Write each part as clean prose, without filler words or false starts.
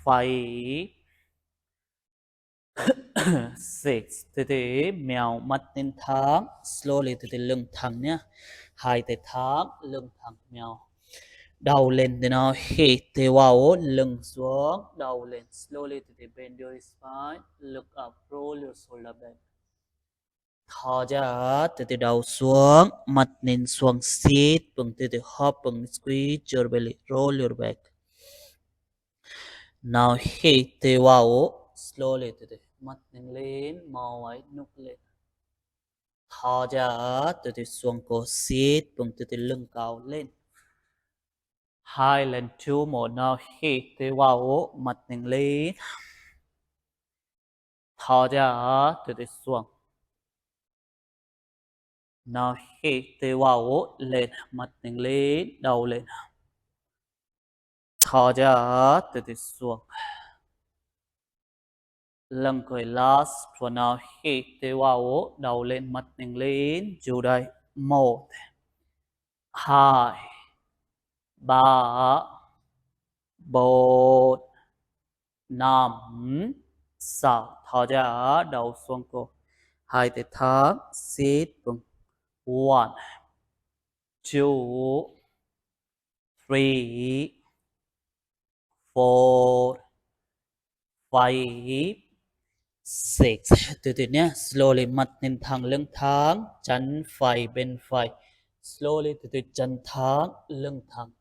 5 6 từ mèo mắt lên thắng slowly từ lưng thẳng nhá. Hai tay thắng lưng thẳng mèo đầu lên từ nào hít từ vào lưng xuống đầu lên slowly từ bend your spine look up roll your shoulder back thò ra từ đầu xuống mặt lên xuống sit bằng từ hop bằng squeeze your belly roll your back. Now hít từ vào slowly từ mặt lên mò ấy nút lên thò ra từ xuống cổ sit bằng từ lưng cao lên. Hai lần two more. Now hít từ vào mặt lên thò ra từ xuống. Now hít từ vào lên mặt lên đầu lên thò ra từ xuống. Lần cuối last for now hít từ vào đầu lên mặt lên dù đây 1 2 3 4 5 6 thò ra đầu xuống cổ hai tay thấp sit vững 1 2 3 4 5 6 từ từ nhé slowly mặt lên thẳng lưng thẳng chân phải bên phải slowly từ từ chân thẳng lưng thẳng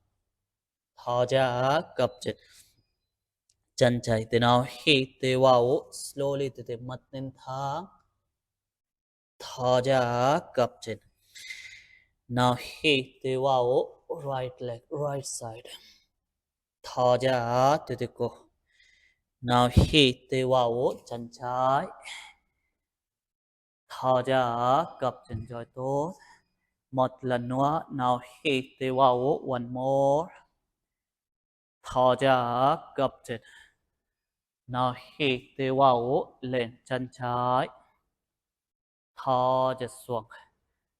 thò ra gập chân chân chạy từ nào hít từ vào slowly từ từ mặt lên thẳng thò ra gập chân now hít từ vào right leg right side thò ra từ từ cổ now hít từ vào chân trái thò ra gập chân rồi tốt một lần nữa now hít từ vào one more thò ra gập chân now hít từ vào lên chân trái thò ra xuống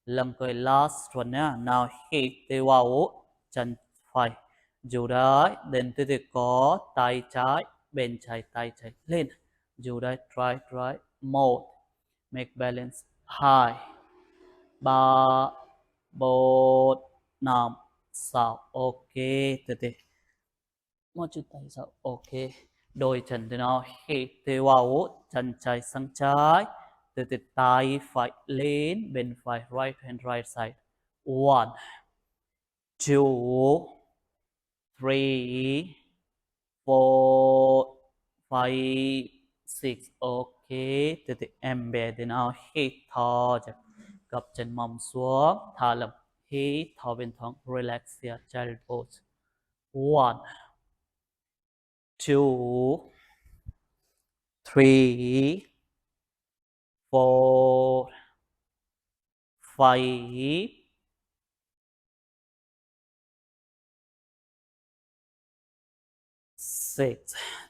lần cuối last one nhá now hít từ vào chân phải dù đấy đến từ từ có tay trái bên trái tay trái lên dù đấy try 1 make balance 2 3 4 5 6 ok từ từ một chút tay sau ok đôi chân từ nào hít từ vào chân trái sang trái từ từ tay phải lên bên phải right side 1 2 3 4 5 6 ok từ từ em bé từ nào hít thò chặt gập chân mông xuống thả lỏng hít thò bên thong relax your child pose 1 2 3 4 5 6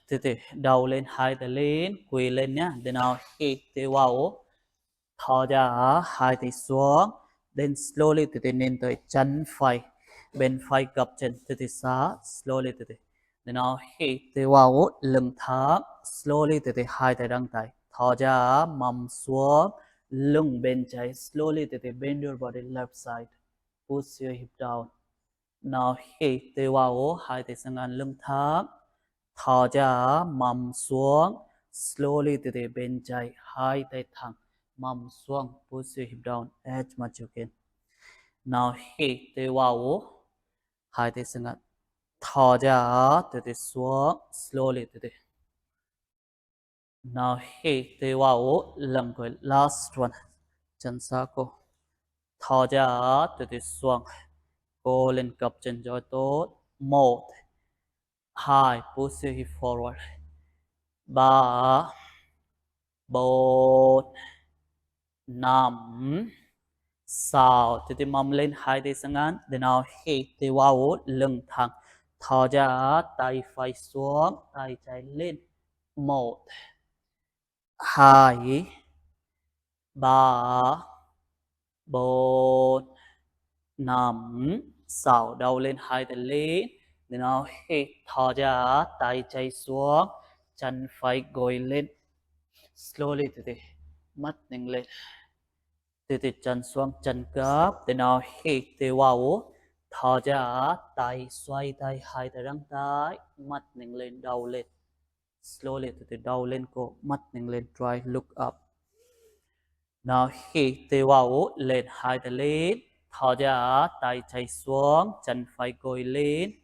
từ từ đầu lên hai tay lên quỳ lên nhá từ nào hít từ vào thò ra hai tay xuống then slowly từ từ lên tới chân phải bên phải gập chân từ từ xa slowly từ từ nào hít từ vào lưng thẳng slowly từ từ hai tay đăng tay thò ra mông xuống lưng bên trái slowly từ từ bend your body left side push your hip down now hít từ vào hai tay sang ngang lưng thẳng thò ra mông xuống slowly từ từ bên trái hai tay thẳng mông xuống push your hip down as much you can now hít từ vào hai tay sang ngang thò ra từ từ xuống slowly từ từ now hít từ vào lần cuối last one chân xa cô thò ra từ từ xuống cô lên cặp chân cho tốt 1 2 push your hip forward 3 4 5 6 từ từ mông lên hai tay sang ngang để nào hít từ vào lưng thẳng thò ra tay phải xuống tay trái lên 1 2 3 4 5 6 đầu lên hai tay lên Để nào hít thở ra, tay chạy xuống, chân phải gối lên. Slowly từ từ, mắt nhìn lên. Từ từ chân xuống, chân gấp. Để nào hít từ vào, thở ra, tay xoay tay, hai tay đăng tay, mắt nhìn lên, đầu lên. Slowly từ từ đầu lên cổ, mắt nhìn lên, try look up. Nào hít từ vào, lên hai tay lên. Thở ra, tay chạy xuống, chân phải gối lên.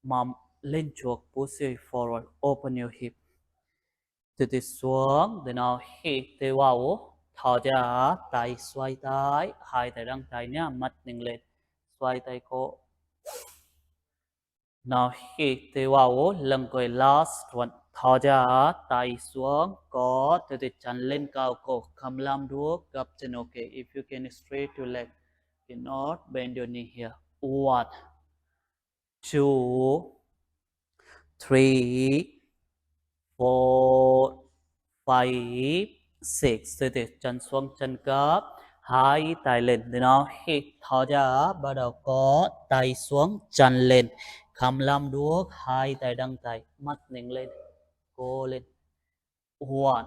Mom lên chuột, push it forward, open your hip. Từ từ xuống, để nào hít từ vào, thở ra, tay xoay tay, hai tay đăng tay nhá, mắt nhìn lên, xoay tay cổ. Nào hít từ vào, lưng quay last one, thở ra, tay xuống, có từ từ chân lên cao cổ, cầm làm đuốc, gập chân ok. If you can straight your leg, cannot bend your knee here. 1, 2, 3, 4, 5, 6. Từ từ chân xuống chân cấp, hai tay lên. Từ nào hít thở ra, bắt đầu có tay xuống chân lên, cầm làm đuốc, hai tay đăng tay, mắt nhìn lên, cố lên. 1,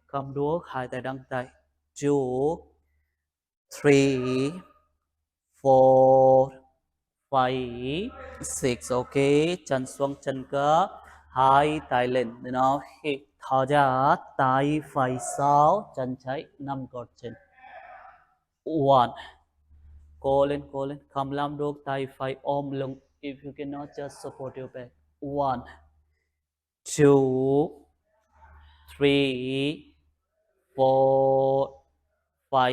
cầm đuốc, hai tay đăng tay. 2, 3, 4, 5, 6. Ok, chân xuống chân cấp, hai tay lên. Từ nào hít thở ra, tay phải sau, chân trái nằm gọt chân. 1, cố lên, cầm làm đuốc, tay phải ôm lưng. If you cannot, just support your back. 1, 2, 3, 4, 5,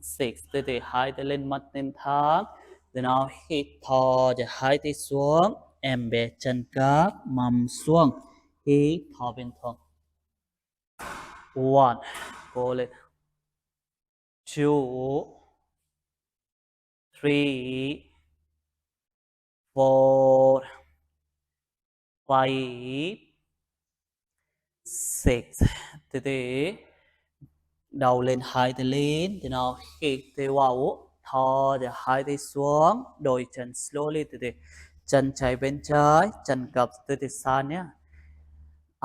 6. Từ từ hai tay lên, mắt nhìn thẳng. Từ nào hít thở ra, hai tay xuống, em bé chân cấp, mầm xuống, hít thở bên thong. 1, cố lên. 2, 3, 4, 5, 6. Từ từ đầu lên, hai tay lên. Từ nào hít từ vào, thở ra, hai tay xuống, đôi chân slowly. Từ từ chân trái bên trái, chân gập từ từ xa nhé.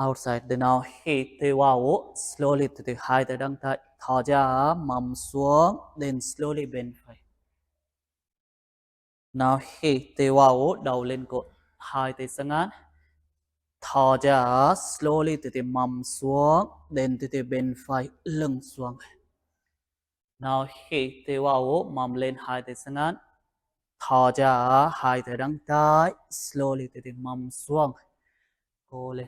Outside. Từ nào hít từ vào, slowly. Từ từ hai tay đăng tay, thở ra, mầm xuống, then slowly bend phải. Nào hít từ vào, đầu lên cổ, hai tay sang ngang, thở ra, slowly. Từ từ mầm xuống, then từ từ bend phải, lưng xuống. Nào hít từ vào, mầm lên, hai tay sang ngang, thở ra, hai tay đăng tay, slowly. Từ từ mầm xuống, cố lên.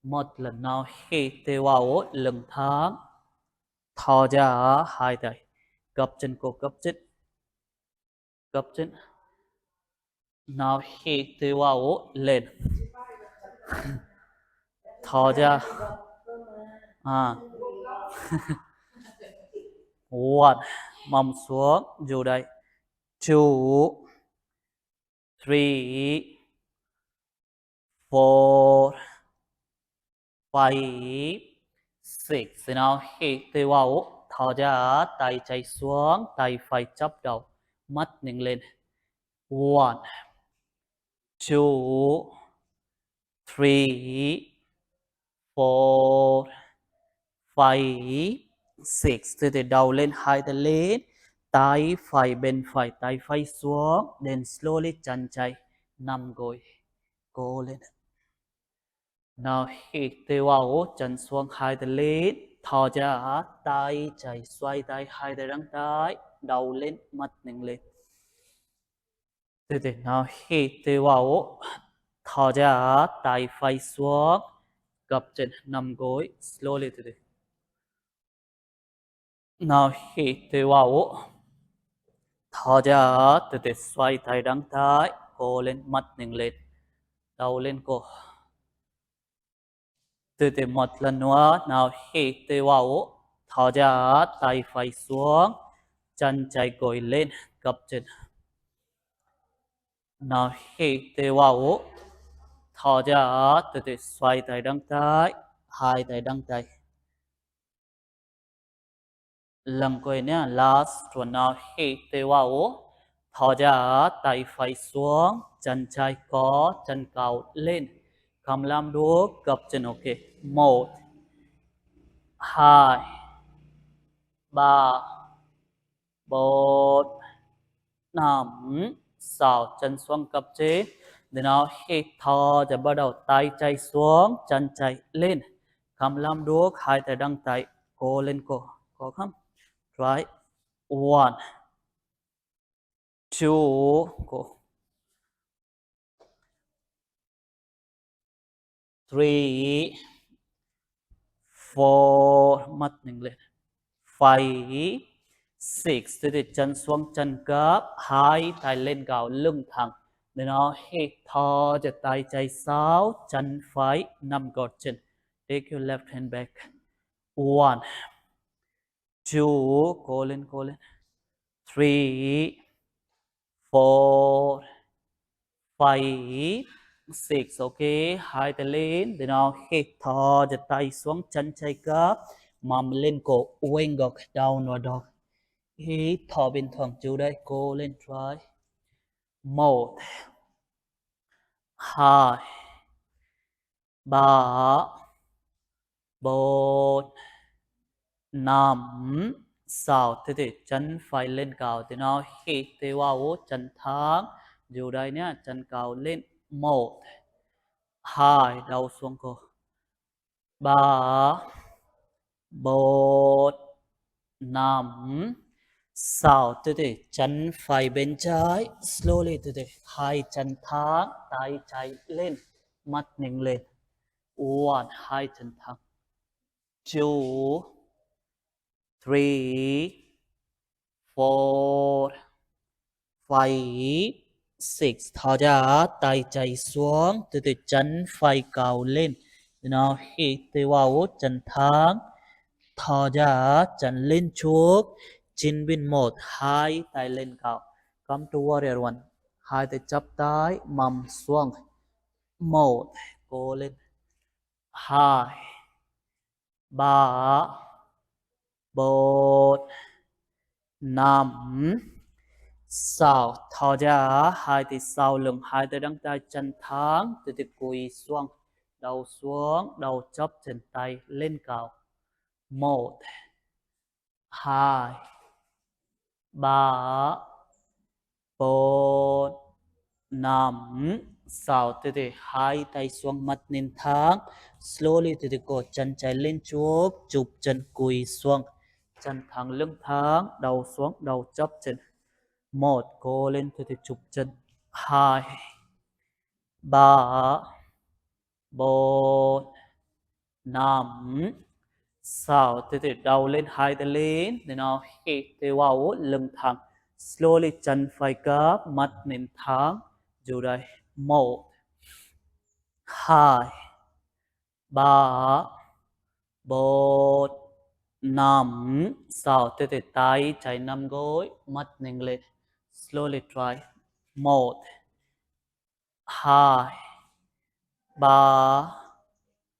Một lần nào hít từ vào, lưng thẳng, thở ra, hai tay gập chân cổ, gập chân, gập chân. Nào hít từ vào, lên, thở ra. 1, mầm xuống, dù đây. 2, 3, 4, 5, 6. Now hít từ vào, thở ra, tay chạy xuống, tay phải chấp đầu, mắt nhìn lên. 1, 2, 3, 4, 5, 6. Từ từ đầu lên, hai tay lên, tay phải bên phải, tay phải xuống, then slowly chân chạy, nằm gối, cố lên. Nào hít từ vào, chân xuống, hai tay lên, thở ra, tay chạy, xoay tay, hai tay đăng tay, đầu lên, mắt nhìn lên. Từ từ nào hít từ vào, thở ra, tay phải xuống, gập chân, nằm gối, slowly. Từ từ nào hít từ vào, thở ra, từ từ xoay tay đăng tay, cố lên, mắt nhìn lên, đầu lên cổ. Từ từ một lần nữa, nào hít từ vào, thở ra, tay phải xuống, chân trái gối lên, gập chân. Nào hít từ vào, thở ra, từ từ xoay tay đăng tay, hai tay đăng tay. Lần cuối nhé, last one. Nào hít từ vào, thò ra tay phải xuống, chân trái có, chân cao lên, cầm làm đuốc, gập chân ok. 1, 2, 3, 4, 5, 6, chân xuống gập chế. Để nào hít thở rồi bắt đầu tay chạy xuống, chân chạy lên. Cầm làm đuốc, hai tay đăng tay, cố lên cô. Có không? Right. 1, 2, go. 3, 4, mắt nhìn lên. 5, 6, từ chân xuống chân gấp, hai tay lên gào lưng thẳng. Để nó hít thở cho tay chạy 6, chân phải nằm gọt chân. Take your left hand back. 1, 2, cố lên, cố lên. 3, 4, 5, 6, ok, hai tay lên, để nó hít thở cho tay xuống chân chạy gấp, mầm lên cổ, quên gọc, downward dog. Hít thở bình thường chú đây, cố lên try. 1, 2, 3, 4, 5, 6, thế thì chân phải lên cao thì nó hít thì vào chân thẳng dù đây nhá, chân cao lên. 1, 2, đầu xuống cô. 3, 4, 5, 6, thế thì chân phải bên trái slowly, thế thì hai chân thẳng, tay chạy lên, mắt nhìn lên. 1, hai chân thẳng. 2, 3, 4, 5, 6, thở ra, tay chạy xuống, từ từ chân phải cao lên. Nó hít từ vào chân thẳng, thở ra, chân lên trước, chân bên 1, hai tay lên cao. Come to warrior 1, hai tay chắp tay, mầm xuống. 1, cố lên. 2, 3, 4, 5, 6, thở ra, hai tay sau lưng, hai tay đăng tay chân thẳng, từ từ quỳ xuống, đầu chắp chân tay lên cao. 1, 2, 3, 4, 5, 6, từ từ hai tay xuống, mắt nhìn thẳng, slowly từ từ cổ chân chạy lên trước, chụp chân quỳ xuống, chân thẳng lưng thẳng, đầu xuống, đầu chắp chân. 1, cố lên từ từ chụp chân. 2, 3, 4, 5, 6, từ từ đầu lên, hai tay lên, để nó hít từ vào lưng thẳng, slowly chân phải gấp, mắt nhìn thẳng, dù đây. 1, 2, 3, 4, 5, 6, từ từ tay chạy nằm gối, mắt nhìn lên, slowly try. 1, 2, 3,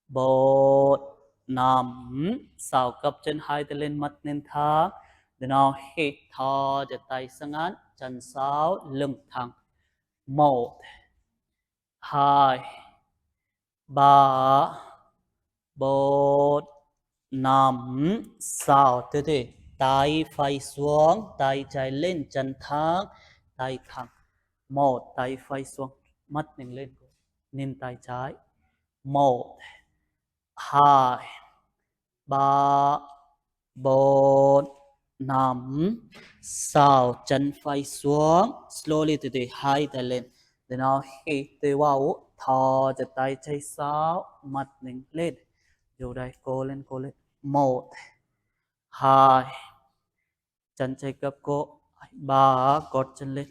4, 5, 6, gập chân hai tay lên, mắt nhìn thẳng. Để nó hít thở cho tay sang ngắn, chân sau lưng thẳng. 1, 2, 3, 4, 5, 6, từ từ tay phải xuống, tay trái lên, chân thẳng, tay thẳng. 1, tay phải xuống, mắt nhìn lên, nhìn tay trái. 1, 2, 3, 4, 5, 6, chân phải xuống, slowly từ từ hai tay lên, để nó hít từ vào, thò cho tay chạy sau, mắt nhìn lên, dù đây, cố lên, cố lên. 1, 2, chân chạy gấp cổ. 3, cột chân lên.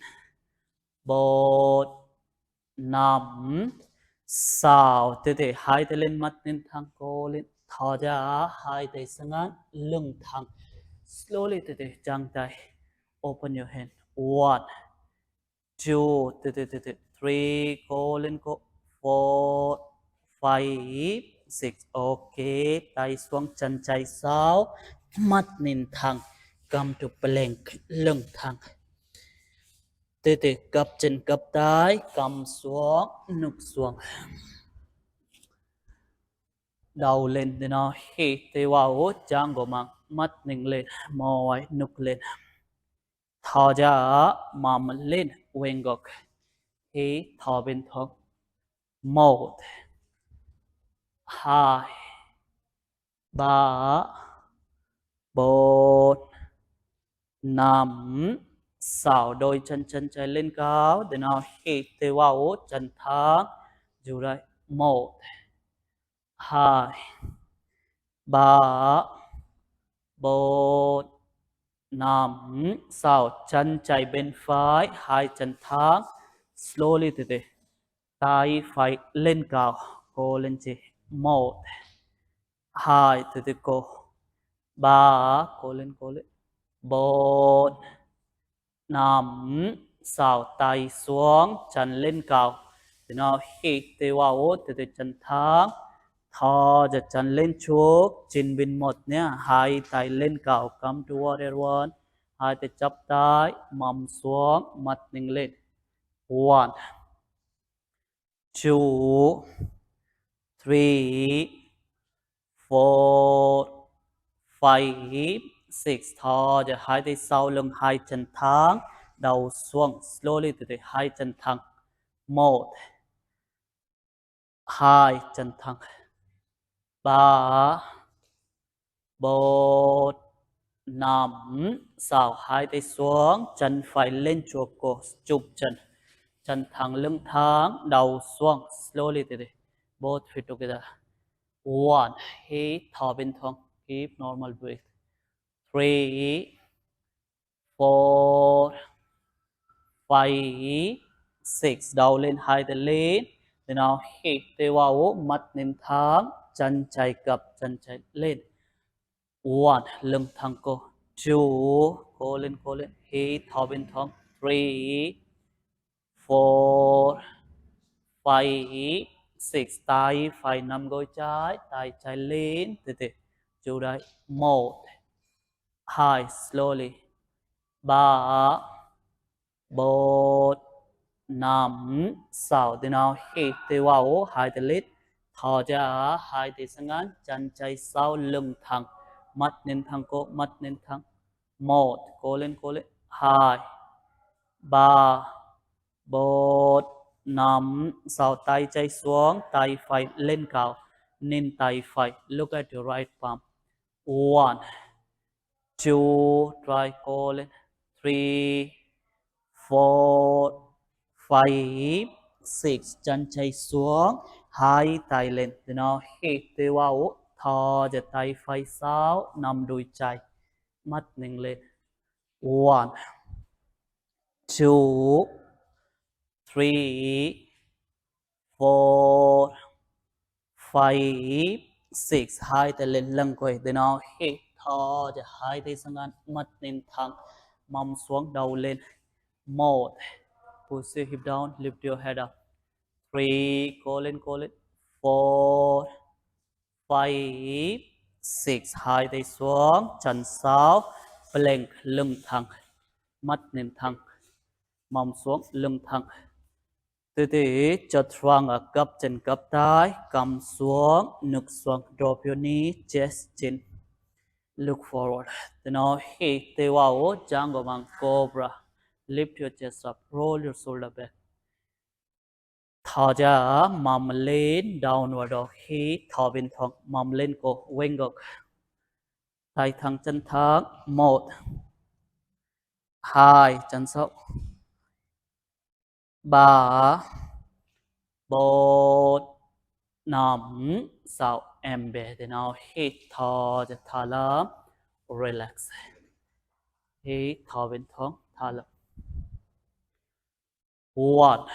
4, 5, 6, từ từ hai tay lên, mắt nhìn thẳng, cố lên, thò ra, hai tay sang ngang, lưng thẳng, slowly từ từ giang tay, open your hand. 1, 2, từ từ 3, cố lên cố. 4, 5, 6, ok, tay xuống, chân chạy sau, mắt nhìn thẳng, come to plank, lưng thẳng. tê tê gập chân gập tay cầm xuống nục xuống đầu lên thì nó hít thì vào trang của mạng mắt nhìn lên mỏi nục lên thò ra mà mình lên quên gọc hít thò bên thong một hai ba bốn năm sáu đôi chân chân chạy lên cao để nó hít thì vào chân thang dù đây một hai ba bốn năm sáu chân chạy bên phải hai chân thang slowly từ từ tay phải lên cao cô lên chỉ một hai từ từ cô ba cô lên bốn năm sáu tay xuống chân lên cao thì nó hít từ vào từ từ chân thang thò giật chân lên trước chín bên một nhé hai tay lên cao come toward everyone hai tay chắp tay mầm xuống mặt nhìn lên one two three four five six thò giật hai tay sau lưng hai chân thẳng đầu xuống slowly từ từ hai chân thẳng một hai chân thẳng ba bốn năm sáu hai tay xuống chân phải lên chuột cổ chụp chân chân thẳng lưng thẳng đầu xuống slowly từ từ both feet together one hít thở bên thong keep normal breath three four five six đầu lên hai tay lên then nào hít tay vào mắt nhìn thẳng chân chạy cặp chân chạy lên one lưng thẳng cô two cô lên hít thở bên thong three four five six tay phải nằm gối trái tay trái lên từ từ chú đây một hai slowly ba bốn năm sáu thì nào hít thì vào hai tay lít thò ra hai tay sang ngắn chân chạy sau lưng thẳng mắt nên thẳng cô mắt nên thẳng một cô lên hai ba bốn năm sáu tay chạy xuống tay phải lên cao nên tay phải look at your right palm one two try cô lên three four five six chân chạy xuống hai tay lên thì nó hít từ vào thò giật tay phải sau nằm đùi chạy mắt nhìn lên one two three four five six hai tay lên lưng quay thì nó hít thò giật hai tay sang ngang mắt nhìn thẳng mông xuống đầu lên một push your hip down lift your head up three cô lên four five six hai tay xuống chân sáu plank lưng thẳng mắt nhìn thẳng mông xuống lưng thẳng từ từ chợt thoáng ở cấp chân cấp tay cầm xuống nực xuống drop your knee chest chin look forward then now hít tay vào jango mang cobra lift your chest up roll your shoulder back thò ra mầm lên downward dog hít thò bên thong mầm lên cổ wing gok tay thẳng chân thẳng một hai chân sau ba bốn năm sáu em bé thì nào hít thở cho thở lắm relax hít thở bên thong thở lắm one